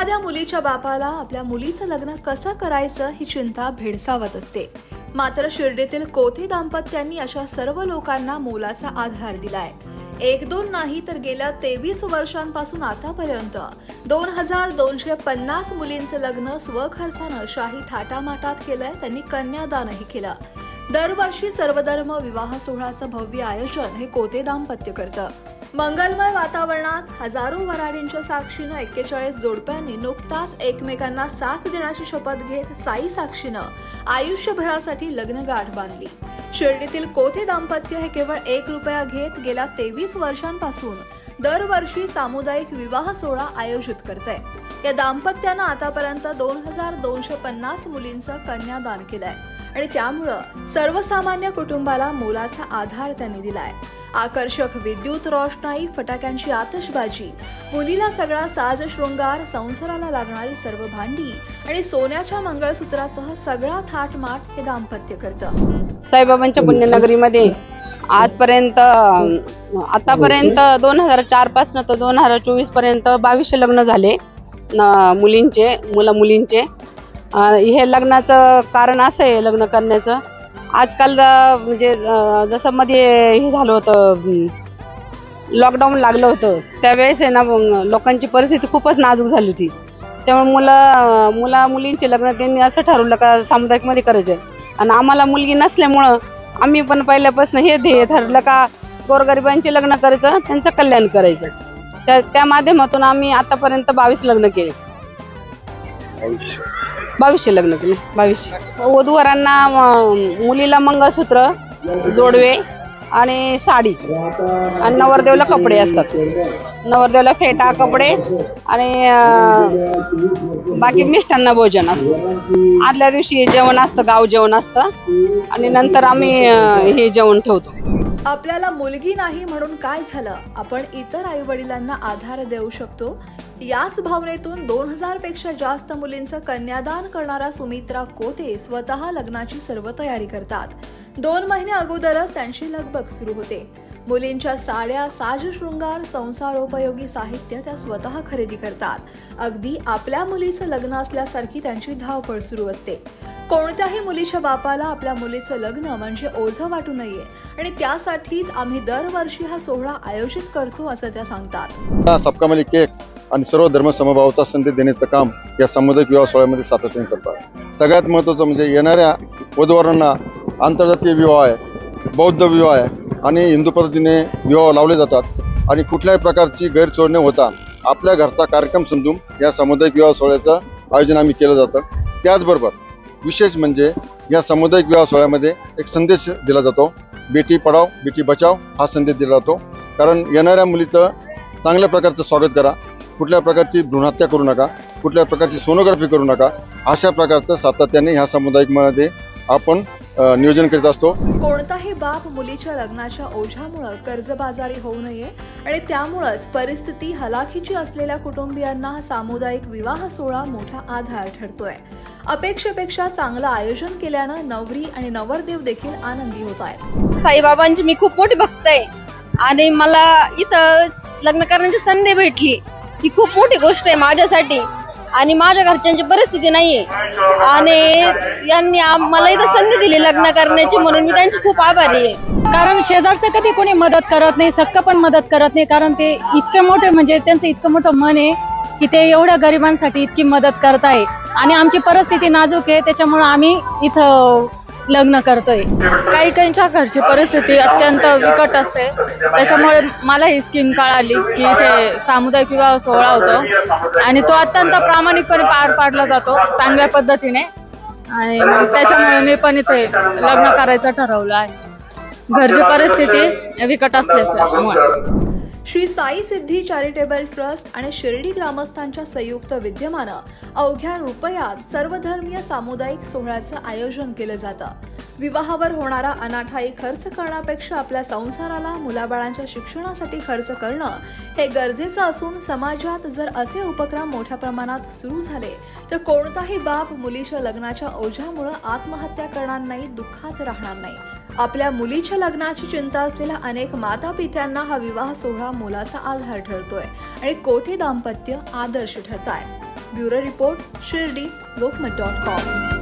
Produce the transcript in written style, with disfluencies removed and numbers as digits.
एखाद्या मुलीच्या बापाला आपल्या मुलीचं लग्न कसं करायचं ही चिंता भेडसावत असते। मात्र शिर्डीतील कोथे दाम्पत्यांनी अशा सर्व लोकांना मोलाचा आधार दिलाय। एक दोन नाही तर गेल्या 23 वर्षांपासून आतापर्यंत 2250 मुलींचं लग्न स्वखर्चानं शाही थाटामाटात केलंय। त्यांनी कन्यादानही केलं। दरवर्षी सर्वधर्म विवाह सोहळ्याचं भव्य आयोजन हे कोथे दाम्पत्य करतं। मंगलमय वातावरणात हजारो वऱ्हाडींच्या साक्षीनं 41 जोडप्यांनी नुकताच एकमेकांना साथ देण्याची शपथ घेत साई साक्षीनं आयुष्यभरासाठी लग्नगाठ बांधली। शिर्डीतील कोथे दाम्पत्य हे केवळ 1 रुपया घेत गेल्या 23 वर्षांपासून दरवर्षी सामुदायिक विवाह सोहळा आयोजित करतंय। या दाम्पत्यानं आतापर्यंत 2250 मुलींचं कन्यादान केलंय आणि त्यामुळं सर्वसामान्य कुटुंबाला मोलाचा आधार त्यांनी दिलाय। आकर्षक विद्युत रोषणाई, फटाक्यांची आतषबाजी, मुलीला सगळा साज शृंगार, संसाराला लागणारी सर्व भांडी आणि सोन्याच्या मंगळसूत्रासह सगळा थाटमाट हे दाम्पत्य करतं। साईबाबांच्या पुण्यनगरीमध्ये आजपर्यंत आतापर्यंत 2004 पासून तर 2024 पर्यंत 2200 लग्न झाले मुलींचे मुलींचे। हे लग्नाचं कारण असं आहे लग्न करण्याचं, आजकाल म्हणजे जसं मध्ये हे झालं होतं, लॉकडाऊन लागलं होतं, त्यावेळेस आहे ना लोकांची परिस्थिती खूपच नाजूक झाली होती। त्यामुळे मुलींचे लग्न त्यांनी असं ठरवलं का सामुदायिकमध्ये करायचं आणि आम्हाला मुलगी नसल्यामुळं आम्ही पण पहिल्यापासून हे ध्येय ठरलं का गोरगरिबांचे लग्न करायचं, त्यांचं कल्याण करायचं। त्या माध्यमातून आम्ही आतापर्यंत 22 लग्न केले, 2200 लग्न केले। 22 वधूवरांना मुलीला मंगळसूत्र, जोडवे आणि साडी आणि नवरदेवला कपडे असतात। नवरदेवला फेटा, कपडे आणि बाकी मिष्टांना भोजन असतं। आदल्या दिवशी जेवण असतं, गाव जेवण असतं आणि नंतर आम्ही हे जेवण ठेवतो। आपल्याला मुलगी नाही म्हणून काय झालं, आपण इतर आई वडिलांना आधार देऊ शकतो, याच भावनेतून 2000 पेक्षा जास्त मुलींचं कन्यादान करणाऱ्या सुमित्रा कोथे स्वतः लग्नाची सर्व तयारी करतात। 2 महिने अगोदरच त्यांची लगबग सुरू होते। मुलींच्या साड्या, साजशृंगार, संसारोपयोगी साहित्य त्या स्वतः खरेदी करतात। अगदी आपल्या मुलीचं लग्न असल्यासारखी त्यांची धावपळ सुरू असते। कोणत्याही मुलीच्या बापाला आपल्या मुलीचं लग्न म्हणजे ओझं वाटू नये आणि त्यासाठीच आम्ही दरवर्षी हा सोहळा आयोजित करतो असं त्या सांगतात। सबका मालिक एक आणि सर्व धर्म समभावाचा संदेश देण्याचं काम या सामुदायिक विवाह सोहळ्यामध्ये सातत्याने करतात। सगळ्यात महत्त्वाचं म्हणजे येणाऱ्या वधूवरांना आंतरजातीय विवाह आहे, बौद्ध विवाह आहे आणि हिंदू पद्धतीने विवाह लावले जातात आणि कुठल्याही प्रकारची गैरसोय न होता आपल्या घरचा कार्यक्रम समजून या सामुदायिक विवाह सोहळ्याचं आयोजन आम्ही केलं जातं। त्याचबरोबर विशेष म्हणजे या सामुदायिक विवाह सोहळ्यामध्ये एक संदेश दिला जातो, बेटी पढाओ बेटी बचाओ हा संदेश दिला जातो। कारण येणाऱ्या मुलीचं चांगल्या प्रकारचं स्वागत करा, कुठल्या प्रकारची भ्रूणहत्या करू नका, कुठल्या प्रकारची सोनोग्राफी करू नका, अशा प्रकारचं सातत्याने ह्या सामुदायिकमध्ये आपण नियोजन करीत असतो। कोणताही बाप मुलीच्या लग्नाच्या ओझ्यामुळे कर्जबाजारी होऊ नये आणि त्यामुळेच परिस्थिती हलाखीची असलेल्या कुटुंबियांना हा सामुदायिक विवाह सोहळा मोठा आधार ठरतोय। अपेक्षेपेक्षा चांगलं आयोजन केल्यानं नवरी आणि नवरदेव देखील आनंदी होत आहेत। साईबाबांची मी खूप मोठी भक्त आहे आणि मला इथं लग्न करण्याची संधी भेटली ही खूप मोठी गोष्ट आहे माझ्यासाठी आणि माझ्या घरच्यांची परिस्थिती नाहीये आणि यांनी मला इथं संधी दिली लग्न करण्याची, म्हणून मी त्यांची खूप आभारी आहे। कारण शेजारचं कधी कोणी मदत करत नाही, सक्क पण मदत करत नाही, कारण ते इतके मोठे म्हणजे त्यांचं इतकं मोठं मन आहे की ते एवढ्या गरिबांसाठी इतकी मदत करताय आणि आमची परिस्थिती नाजूक आहे, त्याच्यामुळे आम्ही इथं लग्न करतोय। काही काहींच्या घरची परिस्थिती अत्यंत बिकट असते, त्याच्यामुळे मला ही स्कीम कळाली की इथे सामुदायिक विवाह सोहळा होतो आणि तो अत्यंत प्रामाणिकपणे पार पाडला जातो चांगल्या पद्धतीने आणि मग त्याच्यामुळे मी पण इथे लग्न करायचं ठरवलं आहे घरची परिस्थिती बिकट असल्यामुळे। श्री साई सिद्धी चॅरिटेबल ट्रस्ट आणि शिर्डी ग्रामस्थांच्या संयुक्त विद्यमानं अवघ्या रुपयात सर्वधर्मीय सामुदायिक सोहळ्याचं आयोजन केलं जातं। विवाहावर होणारा अनाठायी खर्च करण्यापेक्षा आपल्या संसाराला, मुलाबाळांच्या शिक्षणासाठी खर्च करणं हे गरजेचं असून समाजात जर असे उपक्रम मोठ्या प्रमाणात सुरू झाले तर कोणताही बाप मुलीच्या लग्नाच्या ओझ्यामुळे आत्महत्या करणार नाही, दुःखात राहणार नाही। आपल्या मुलीच्या लग्नाची चिंता असलेल्या अनेक माता पित्यांना हा विवाह सोहळा मोलाचा आधार ठरतोय आणि कोथे दाम्पत्य आदर्श ठरताय। Bureau report Shirdi लोकमत.com